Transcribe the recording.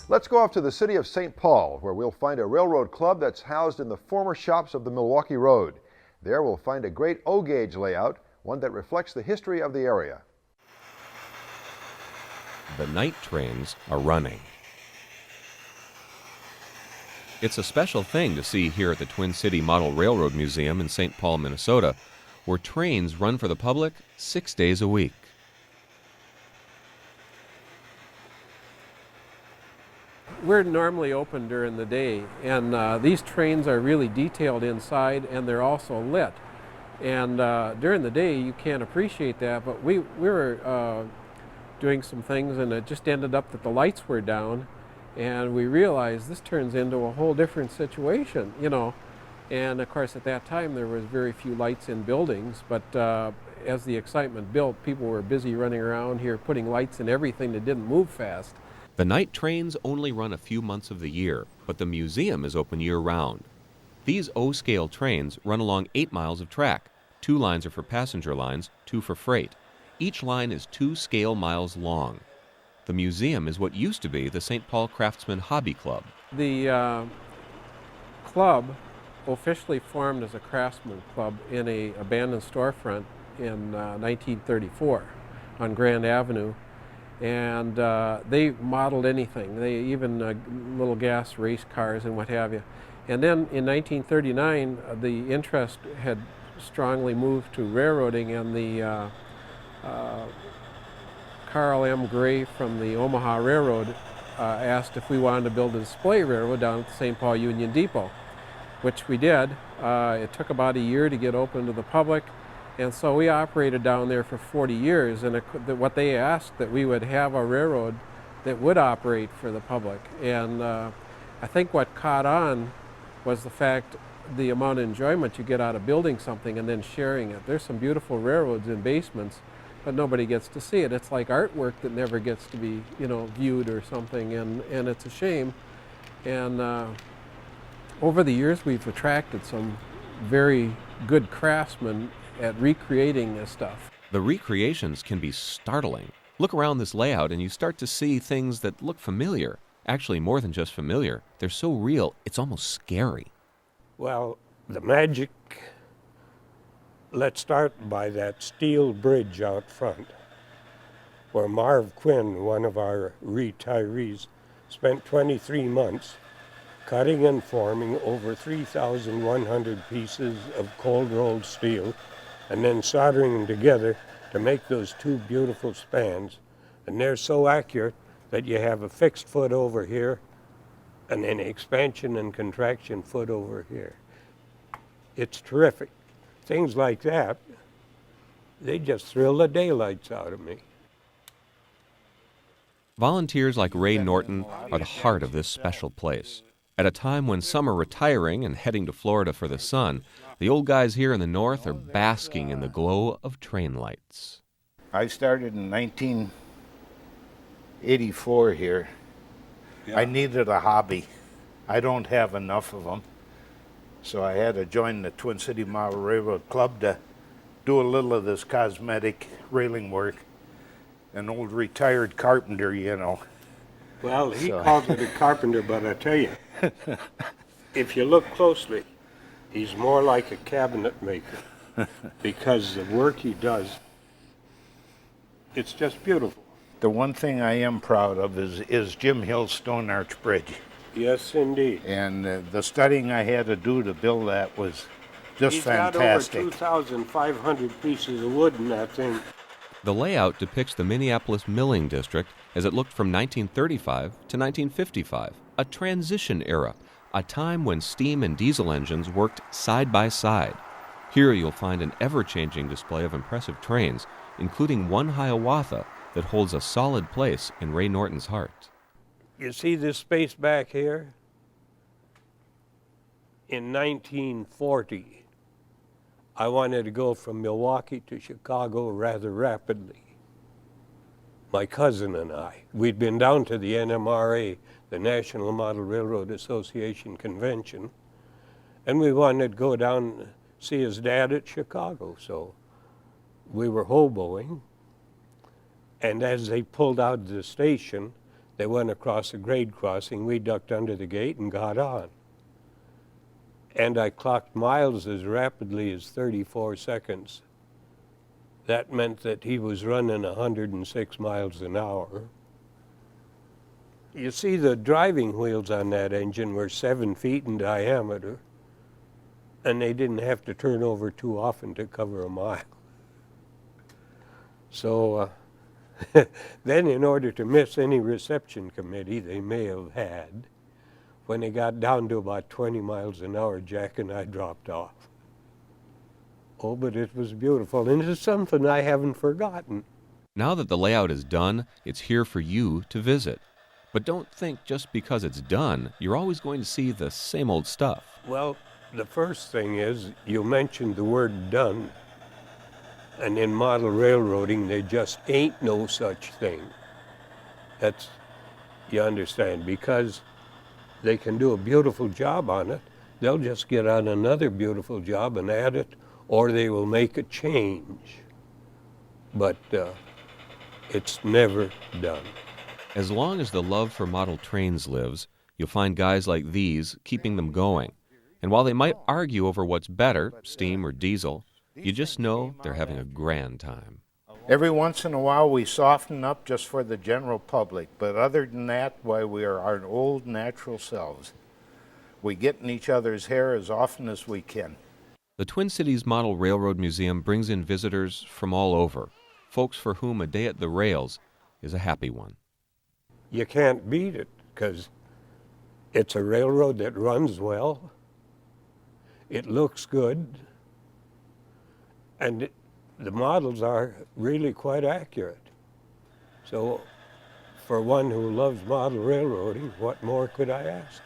Let's go off to the city of St. Paul, where we'll find a railroad club that's housed in the former shops of the Milwaukee Road. There we'll find a great O-gauge layout, one that reflects the history of the area. The night trains are running. It's a special thing to see here at the Twin City Model Railroad Museum in St. Paul, Minnesota, where trains run for the public 6 days a week. We're normally open during the day, and these trains are really detailed inside, and they're also lit. And during the day you can't appreciate that, but we were doing some things, and it just ended up that the lights were down, and we realized this turns into a whole different situation, you know. And of course at that time there was very few lights in buildings, but as the excitement built, people were busy running around here putting lights in everything that didn't move fast. The night trains only run a few months of the year, but the museum is open year-round. These O-scale trains run along 8 miles of track. 2 lines are for passenger lines, 2 for freight. Each line is 2 scale miles long. The museum is what used to be the St. Paul Craftsman Hobby Club. The club officially formed as a craftsman club in an abandoned storefront in 1934 on Grand Avenue. And they modeled anything. They even little gas race cars and what have you. And then in 1939, the interest had strongly moved to railroading, and the Carl M. Gray from the Omaha Railroad asked if we wanted to build a display railroad down at the St. Paul Union Depot, which we did. It took about a year to get open to the public. And so we operated down there for 40 years, and what they asked, that we would have a railroad that would operate for the public. And I think what caught on was the fact, the amount of enjoyment you get out of building something and then sharing it. There's some beautiful railroads in basements, but nobody gets to see it. It's like artwork that never gets to be, you know, viewed or something, and it's a shame. And over the years we've attracted some very good craftsmen at recreating this stuff. The recreations can be startling. Look around this layout and you start to see things that look familiar. Actually, more than just familiar. They're so real, it's almost scary. Well, the magic, let's start by that steel bridge out front, where Marv Quinn, one of our retirees, spent 23 months cutting and forming over 3,100 pieces of cold-rolled steel, and then soldering them together to make those 2 beautiful spans. And they're so accurate that you have a fixed foot over here and an expansion and contraction foot over here. It's terrific. Things like that, they just thrill the daylights out of me. Volunteers like Ray Norton are the heart of this special place. At a time when some are retiring and heading to Florida for the sun, the old guys here in the north are basking in the glow of train lights. I started in 1984 here. Yeah. I needed a hobby. I don't have enough of them. So I had to join the Twin City Model Railroad Club to do a little of this cosmetic railing work. An old retired carpenter, you know. Well, he calls it a carpenter, but I tell you, if you look closely, he's more like a cabinet maker, because the work he does, it's just beautiful. The one thing I am proud of is Jim Hill's Stone Arch Bridge. Yes, indeed. And the studying I had to do to build that was just fantastic. He's got over 2,500 pieces of wood in that thing. The layout depicts the Minneapolis milling district as it looked from 1935 to 1955, a transition era, a time when steam and diesel engines worked side by side. Here you'll find an ever-changing display of impressive trains, including one Hiawatha that holds a solid place in Ray Norton's heart. You see this space back here? In 1940, I wanted to go from Milwaukee to Chicago rather rapidly. My cousin and I, we'd been down to the NMRA, the National Model Railroad Association convention, and we wanted to go down and see his dad at Chicago. So we were hoboing, and as they pulled out of the station, They went across a grade crossing. We ducked under the gate and got on. And I clocked miles as rapidly as 34 seconds. That meant that he was running 106 miles an hour. You see, the driving wheels on that engine were 7 feet in diameter, and they didn't have to turn over too often to cover a mile. So then, in order to miss any reception committee they may have had, when they got down to about 20 miles an hour, Jack and I dropped off. Oh, but it was beautiful, and it's something I haven't forgotten. Now that the layout is done, it's here for you to visit. But don't think just because it's done, you're always going to see the same old stuff. Well, the first thing is, you mentioned the word done, and in model railroading, there just ain't no such thing. That's, you understand, because they can do a beautiful job on it, they'll just get on another beautiful job and add it, or they will make a change. But it's never done. As long as the love for model trains lives, you'll find guys like these keeping them going. And while they might argue over what's better, steam or diesel, you just know they're having a grand time. Every once in a while we soften up just for the general public, but other than that, why, we are our old natural selves. We get in each other's hair as often as we can. The Twin Cities Model Railroad Museum brings in visitors from all over, folks for whom a day at the rails is a happy one. You can't beat it, because it's a railroad that runs well, it looks good, and the models are really quite accurate. So for one who loves model railroading, what more could I ask?